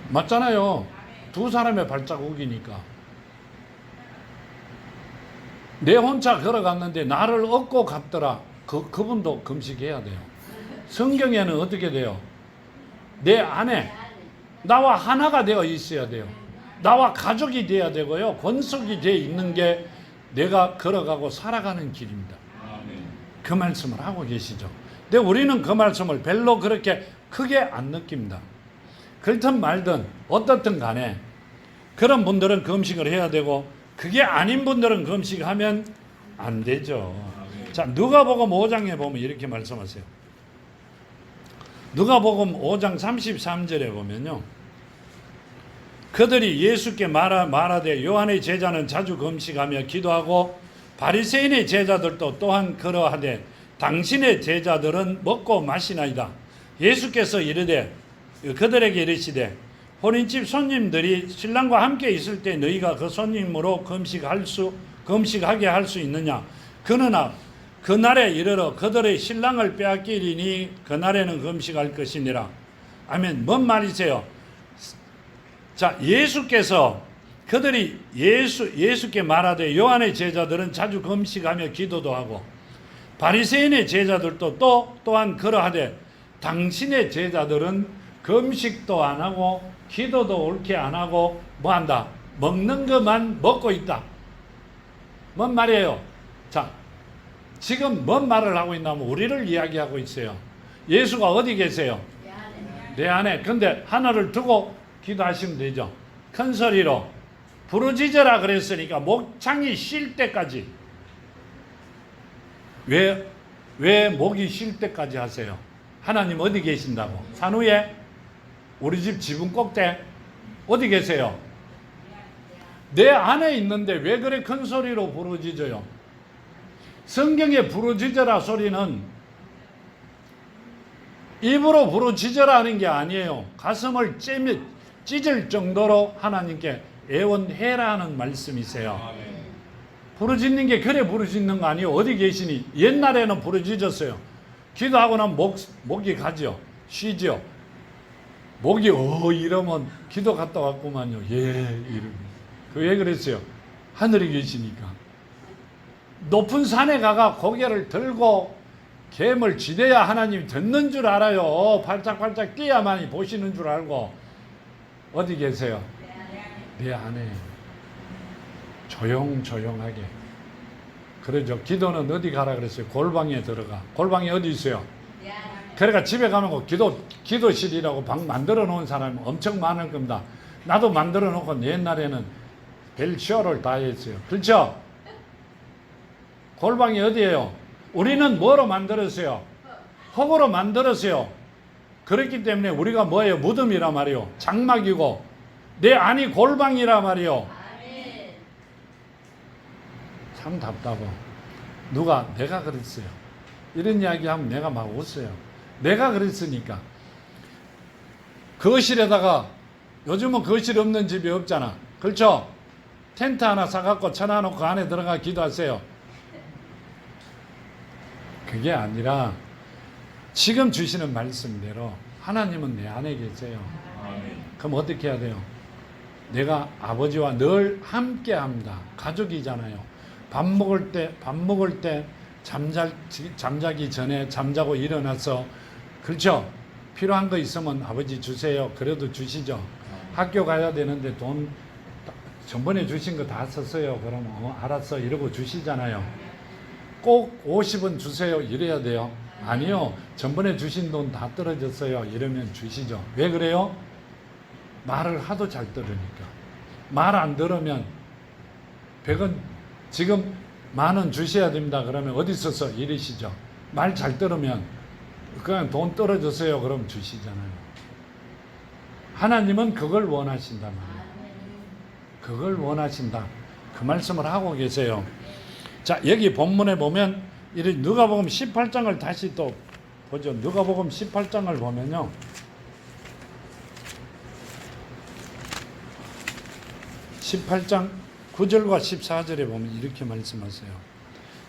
맞잖아요. 2사람의 발자국이니까. 내 혼자 걸어갔는데 나를 업고 갔더라. 그분도 금식해야 돼요. 성경에는 어떻게 돼요? 내 안에 나와 하나가 되어 있어야 돼요. 나와 가족이 되어야 되고요. 권속이 되어 있는 게 내가 걸어가고 살아가는 길입니다. 그 말씀을 하고 계시죠. 근데 우리는 그 말씀을 별로 그렇게 크게 안 느낍니다. 그렇든 말든 어떻든 간에 그런 분들은 금식을 해야 되고 그게 아닌 분들은 금식하면 안 되죠. 자, 누가복음 5장에 보면 이렇게 말씀하세요. 누가복음 5장 33절에 보면요. 그들이 예수께 말하되 요한의 제자는 자주 금식하며 기도하고 바리새인의 제자들도 또한 그러하되 당신의 제자들은 먹고 마시나이다. 예수께서 이르되 그들에게 이르시되 혼인집 손님들이 신랑과 함께 있을 때 너희가 그 손님으로 금식하게 할 수 있느냐? 그러나 그날에 이르러 그들의 신랑을 빼앗기리니 그날에는 금식할 것이니라. 아멘. 뭔 말이세요? 자, 예수께서 그들이 예수께 말하되 요한의 제자들은 자주 금식하며 기도도 하고 바리새인의 제자들도 또한 그러하되 당신의 제자들은 금식도 안 하고 기도도 옳게 안 하고 뭐 한다? 먹는 것만 먹고 있다. 뭔 말이에요? 자, 지금 뭔 말을 하고 있냐면 우리를 이야기하고 있어요. 예수가 어디 계세요? 내 안에. 근데 하나를 두고 기도하시면 되죠. 큰 소리로 부르짖으라 그랬으니까 목창이 쉴 때까지. 왜 목이 쉴 때까지 하세요? 하나님 어디 계신다고? 산 위에? 우리 집 지붕 꼭대? 어디 계세요? 내 안에 있는데 왜 그래 큰 소리로 부르짖어요? 성경에 부르짖으라 소리는 입으로 부르짖으라 하는 게 아니에요. 가슴을 찢을 정도로 하나님께 애원해라는 말씀이세요. 부르짖는 게 그래 부르짖는 거 아니에요. 어디 계시니? 옛날에는 부르짖었어요. 기도하고 나면 목이 가죠. 쉬죠. 목이 이러면 기도 갔다 왔구만요. 이러면. 왜 그랬어요? 하늘에 계시니까. 높은 산에 가가 고개를 들고 갬을 지대야 하나님이 듣는 줄 알아요. 발짝발짝 뛰어야만이 보시는 줄 알고. 어디 계세요? 내 안에 조용조용하게. 그러죠. 기도는 어디 가라 그랬어요? 골방에 들어가. 골방이 어디 있어요? 그러니까 집에 가면 기도실이라고 방 만들어 놓은 사람이 엄청 많을 겁니다. 나도 만들어 놓고 옛날에는 별쇼를 다 했어요. 그렇죠? 골방이 어디예요? 우리는 뭐로 만들었어요? 흙으로 만들었어요. 그렇기 때문에 우리가 뭐예요? 무덤이라 말이요. 장막이고 내 안이 골방이라 말이요. 참 답답해. 내가 그랬어요. 이런 이야기하면 내가 막 웃어요. 내가 그랬으니까. 거실에다가 요즘은 거실 없는 집이 없잖아. 그렇죠? 텐트 하나 사갖고 쳐놔놓고 그 안에 들어가 기도하세요. 그게 아니라 지금 주시는 말씀대로 하나님은 내 안에 계세요. 그럼 어떻게 해야 돼요? 내가 아버지와 늘 함께 합니다. 가족이잖아요. 밥 먹을 때 잠자기 전에 잠자고 일어나서 그렇죠? 필요한 거 있으면 아버지 주세요. 그래도 주시죠. 학교 가야 되는데 돈 전번에 주신 거 다 썼어요. 그러면 알았어 이러고 주시잖아요. 꼭 50원 주세요 이래야 돼요? 아니요. 전번에 주신 돈 다 떨어졌어요. 이러면 주시죠. 왜 그래요? 말을 하도 잘 들으니까. 말 안 들으면 100원 지금 10,000원 주셔야 됩니다. 그러면 어디 있어서 이러시죠. 말 잘 들으면 그냥 돈 떨어졌어요. 그럼 주시잖아요. 하나님은 그걸 원하신단 말이에요. 그걸 원하신다. 그 말씀을 하고 계세요. 자, 여기 본문에 보면 누가복음 18장을 다시 또 보죠. 누가복음 18장을 보면요. 18장 9절과 14절에 보면 이렇게 말씀하세요.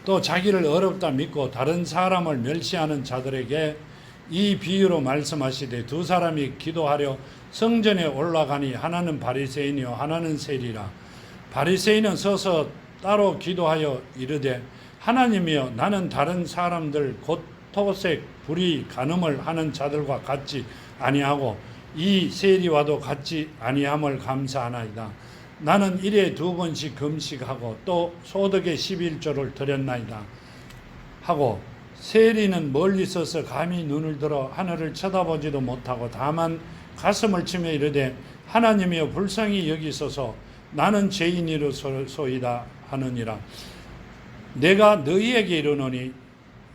또 자기를 어렵다 믿고 다른 사람을 멸시하는 자들에게 이 비유로 말씀하시되 두 사람이 기도하려 성전에 올라가니 하나는 바리새인이요 하나는 세리라. 바리새인은 서서 따로 기도하여 이르되 하나님이여 나는 다른 사람들 곧 토색 불의 간음을 하는 자들과 같지 아니하고 이 세리와도 같지 아니함을 감사하나이다. 나는 일에 2번씩 금식하고 또 소득의 11조를 드렸나이다 하고 세리는 멀리 서서 감히 눈을 들어 하늘을 쳐다보지도 못하고 다만 가슴을 치며 이르되 하나님이여 불쌍히 여기소서 나는 죄인이로소이다 하느니라. 내가 너희에게 이르노니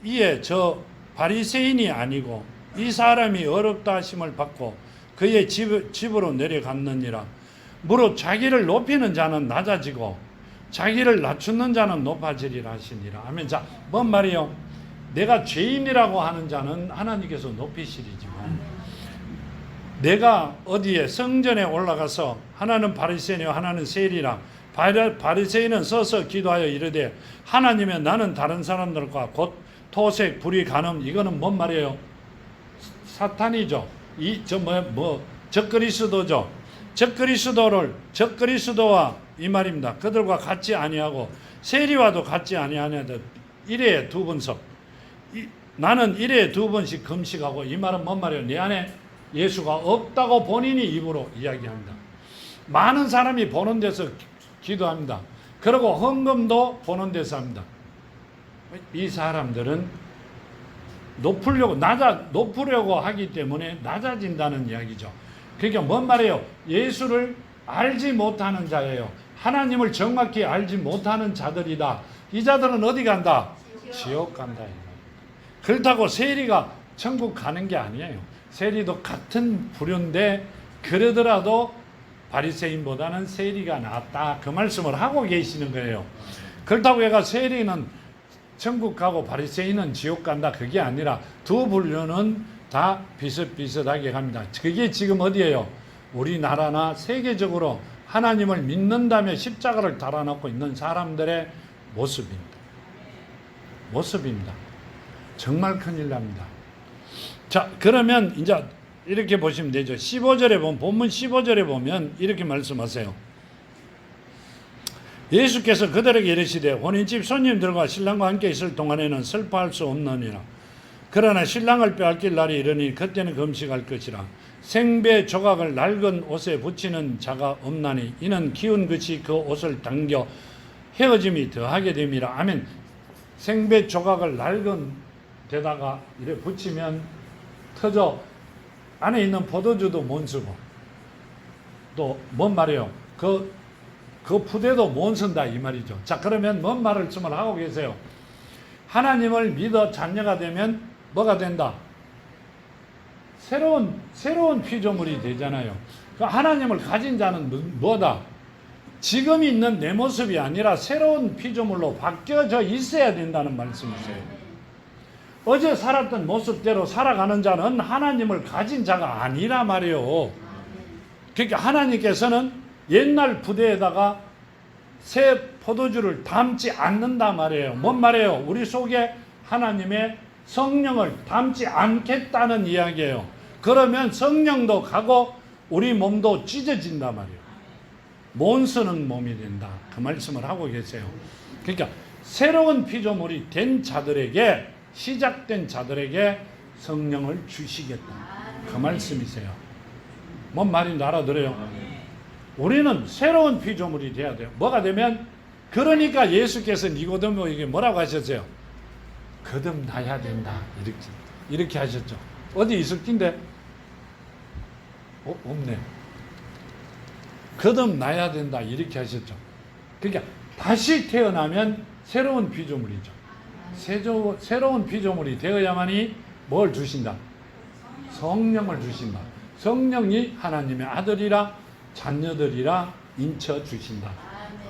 이에 저 바리새인이 아니고 이 사람이 어렵다 하심을 받고 그의 집으로 내려갔느니라. 무릇 자기를 높이는 자는 낮아지고 자기를 낮추는 자는 높아지리라 하시니라. 아멘. 자, 뭔 말이요? 내가 죄인이라고 하는 자는 하나님께서 높이시리지만 내가 어디에 성전에 올라가서 하나는 바리새인이요 하나는 세리라. 바리새인은 서서 기도하여 이르되 하나님의 나는 다른 사람들과 곧 토색 불의 간음 이거는 뭔 말이에요? 사탄이죠. 적그리스도죠. 적그리스도와 이 말입니다. 그들과 같지 아니하고 세리와도 같지 아니하냐듯 일회에 2번씩 나는 일회에 2번씩 금식하고 이 말은 뭔 말이에요? 내 안에 예수가 없다고 본인이 입으로 이야기합니다. 많은 사람이 보는 데서 기도합니다. 그리고 헌금도 보는 데서 합니다. 이 사람들은 높으려고 하기 때문에 낮아진다는 이야기죠. 그러니까 뭔 말이에요? 예수를 알지 못하는 자예요. 하나님을 정확히 알지 못하는 자들이다. 이 자들은 어디 간다? 지옥 간다. 그렇다고 세리가 천국 가는 게 아니에요. 세리도 같은 부류인데 그러더라도 바리새인보다는 세리가 낫다. 그 말씀을 하고 계시는 거예요. 그렇다고 해가 세리는 천국 가고 바리새인은 지옥 간다. 그게 아니라 두 분류는 다 비슷비슷하게 갑니다. 그게 지금 어디예요? 우리나라나 세계적으로 하나님을 믿는다며 십자가를 달아놓고 있는 사람들의 모습입니다. 정말 큰일 납니다. 자, 그러면 이제 이렇게 보시면 되죠. 15절에 보면, 본문 15절에 보면 이렇게 말씀하세요. 예수께서 그들에게 이르시되 혼인집 손님들과 신랑과 함께 있을 동안에는 슬퍼할 수 없느니라. 그러나 신랑을 빼앗길 날이 이르니 그때는 금식할 것이라. 생배 조각을 낡은 옷에 붙이는 자가 없나니 이는 기운 것이 그 옷을 당겨 헤어짐이 더하게 됨이라. 아멘. 생배 조각을 낡은 데다가 이렇게 붙이면 터져 안에 있는 포도주도 못 쓰고 또 뭔 말이에요? 그 푸대도 못 쓴다 이 말이죠. 자, 그러면 뭔 말씀을 하고 계세요? 하나님을 믿어 자녀가 되면 뭐가 된다? 새로운 피조물이 되잖아요. 그 하나님을 가진 자는 뭐다? 지금 있는 내 모습이 아니라 새로운 피조물로 바뀌어져 있어야 된다는 말씀이세요. 어제 살았던 모습대로 살아가는 자는 하나님을 가진 자가 아니라 말이에요. 그러니까 하나님께서는 옛날 부대에다가 새 포도주를 담지 않는다 말이에요. 뭔 말이에요? 우리 속에 하나님의 성령을 담지 않겠다는 이야기예요. 그러면 성령도 가고 우리 몸도 찢어진단 말이에요. 못 쓰는 몸이 된다. 그 말씀을 하고 계세요. 그러니까 새로운 피조물이 된 자들에게, 시작된 자들에게 성령을 주시겠다. 그 말씀이세요. 뭔 말인지 알아들어요? 우리는 새로운 피조물이 돼야 돼요. 뭐가 되면, 그러니까 예수께서 니고데모에게 뭐라고 하셨어요? 거듭나야 된다. 이렇게 하셨죠. 어디 있을 텐데? 없네. 거듭나야 된다. 이렇게 하셨죠. 그러니까 다시 태어나면 새로운 피조물이죠. 새로운 피조물이 되어야만이 뭘 주신다? 성령을 주신다. 성령이 하나님의 아들이라 자녀들이라 인쳐 주신다.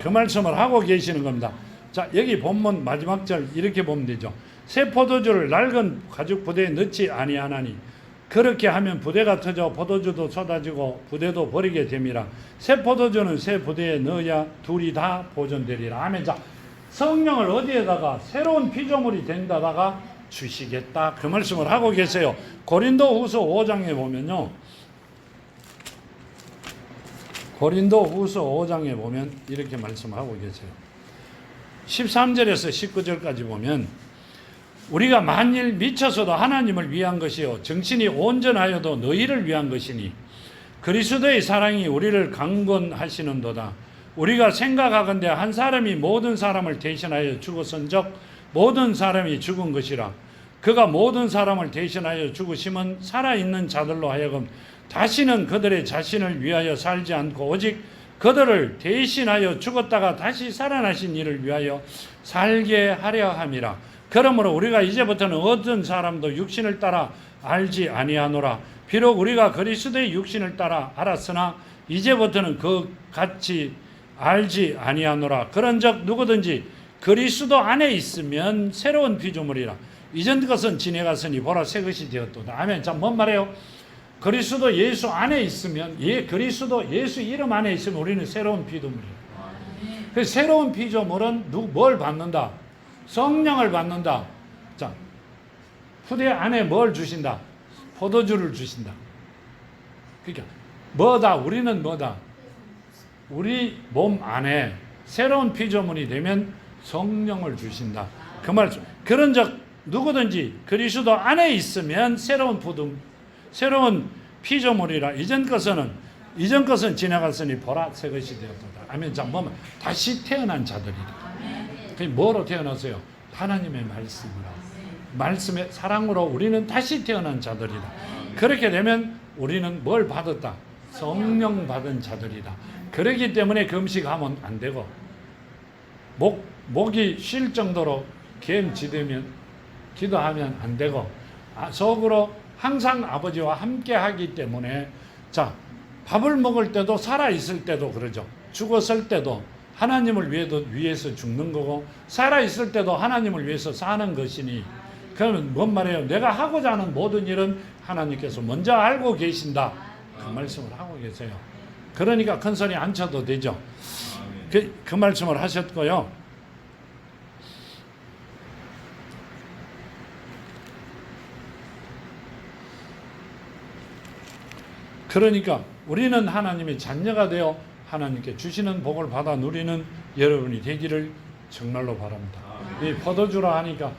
그 말씀을 하고 계시는 겁니다. 자, 여기 본문 마지막 절 이렇게 보면 되죠. 새 포도주를 낡은 가죽 부대에 넣지 아니하나니 그렇게 하면 부대가 터져 포도주도 쏟아지고 부대도 버리게 됨이라. 새 포도주는 새 부대에 넣어야 둘이 다 보존되리라. 아멘. 자, 성령을 어디에다가 새로운 피조물이 된다다가 주시겠다. 그 말씀을 하고 계세요. 고린도후서 5장에 보면요. 고린도후서 5장에 보면 이렇게 말씀하고 계세요. 13절에서 19절까지 보면 우리가 만일 미쳐서도 하나님을 위한 것이요 정신이 온전하여도 너희를 위한 것이니 그리스도의 사랑이 우리를 강권하시는도다. 우리가 생각하건대 한 사람이 모든 사람을 대신하여 죽었은즉 모든 사람이 죽은 것이라. 그가 모든 사람을 대신하여 죽으심은 살아있는 자들로 하여금 다시는 그들의 자신을 위하여 살지 않고 오직 그들을 대신하여 죽었다가 다시 살아나신 이를 위하여 살게 하려 함이라. 그러므로 우리가 이제부터는 어떤 사람도 육신을 따라 알지 아니하노라. 비록 우리가 그리스도의 육신을 따라 알았으나 이제부터는 그 같이 알지 아니하노라. 그런즉 누구든지 그리스도 안에 있으면 새로운 피조물이라. 이전 것은 지나갔으니 보라 새 것이 되었도다. 아멘. 자, 뭔 말이에요? 그리스도 예수 안에 있으면, 그리스도 예수 이름 안에 있으면 우리는 새로운 피조물이에요. 그 새로운 피조물은 뭘 받는다? 성령을 받는다. 자, 후대 안에 뭘 주신다? 포도주를 주신다. 그러니까 뭐다? 우리는 뭐다? 우리 몸 안에 새로운 피조물이 되면 성령을 주신다. 그 말씀. 그런즉 누구든지 그리스도 안에 있으면 새로운 피조물이라. 이전 것은 지나갔으니 보라 새 것이 되었도다. 아멘. 자, 뭐면 다시 태어난 자들이다. 그게 뭐로 태어났어요? 하나님의 말씀으로. 말씀의 사랑으로 우리는 다시 태어난 자들이다. 그렇게 되면 우리는 뭘 받았다? 성령 받은 자들이다. 그렇기 때문에 금식하면 안 되고 목이 쉴 정도로 갬지되면 기도하면 안 되고 속으로 항상 아버지와 함께 하기 때문에 자, 밥을 먹을 때도 살아있을 때도 그러죠. 죽었을 때도 하나님을 위해서 죽는 거고 살아있을 때도 하나님을 위해서 사는 것이니 그러면 뭔 말이에요? 내가 하고자 하는 모든 일은 하나님께서 먼저 알고 계신다. 그 말씀을 하고 계세요. 그러니까 큰 소리 안 쳐도 되죠. 그 말씀을 하셨고요. 그러니까 우리는 하나님의 자녀가 되어 하나님께 주시는 복을 받아 누리는 여러분이 되기를 정말로 바랍니다. 이 포도주라 하니까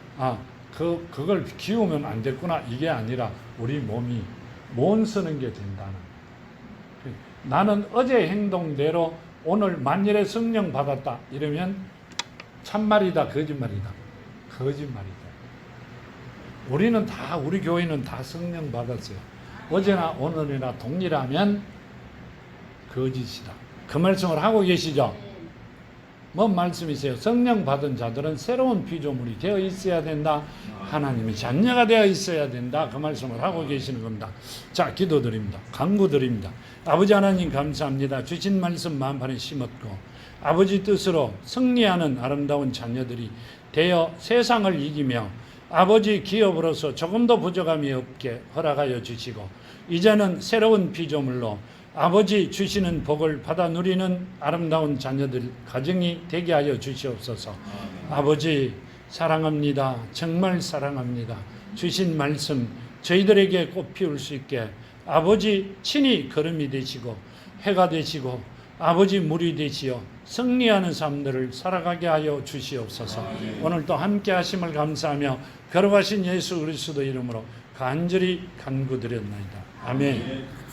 그걸 기우면 안 됐구나 이게 아니라 우리 몸이 못 쓰는 게 된다는. 나는 어제 행동대로 오늘 만일에 성령 받았다 이러면 참말이다 거짓말이다. 거짓말이다. 우리는 다 우리 교회는 다 성령 받았어요. 어제나 오늘이나 동일하면 거짓이다. 그 말씀을 하고 계시죠? 뭔 말씀이세요? 성령 받은 자들은 새로운 피조물이 되어 있어야 된다. 하나님의 자녀가 되어 있어야 된다. 그 말씀을 하고 계시는 겁니다. 자, 기도드립니다. 간구드립니다. 아버지 하나님 감사합니다. 주신 말씀 마음판에 심었고 아버지 뜻으로 승리하는 아름다운 자녀들이 되어 세상을 이기며 아버지 기업으로서 조금도 부족함이 없게 허락하여 주시고 이제는 새로운 피조물로 아버지 주시는 복을 받아 누리는 아름다운 자녀들 가정이 되게 하여 주시옵소서. 아버지 사랑합니다. 정말 사랑합니다. 주신 말씀 저희들에게 꽃 피울 수 있게 아버지 친히 걸음이 되시고 해가 되시고 아버지 물이 되시어 승리하는 삶들을 살아가게 하여 주시옵소서. 오늘도 함께 하심을 감사하며 걸어가신 예수 그리스도 이름으로 간절히 간구드렸나이다. 아멘.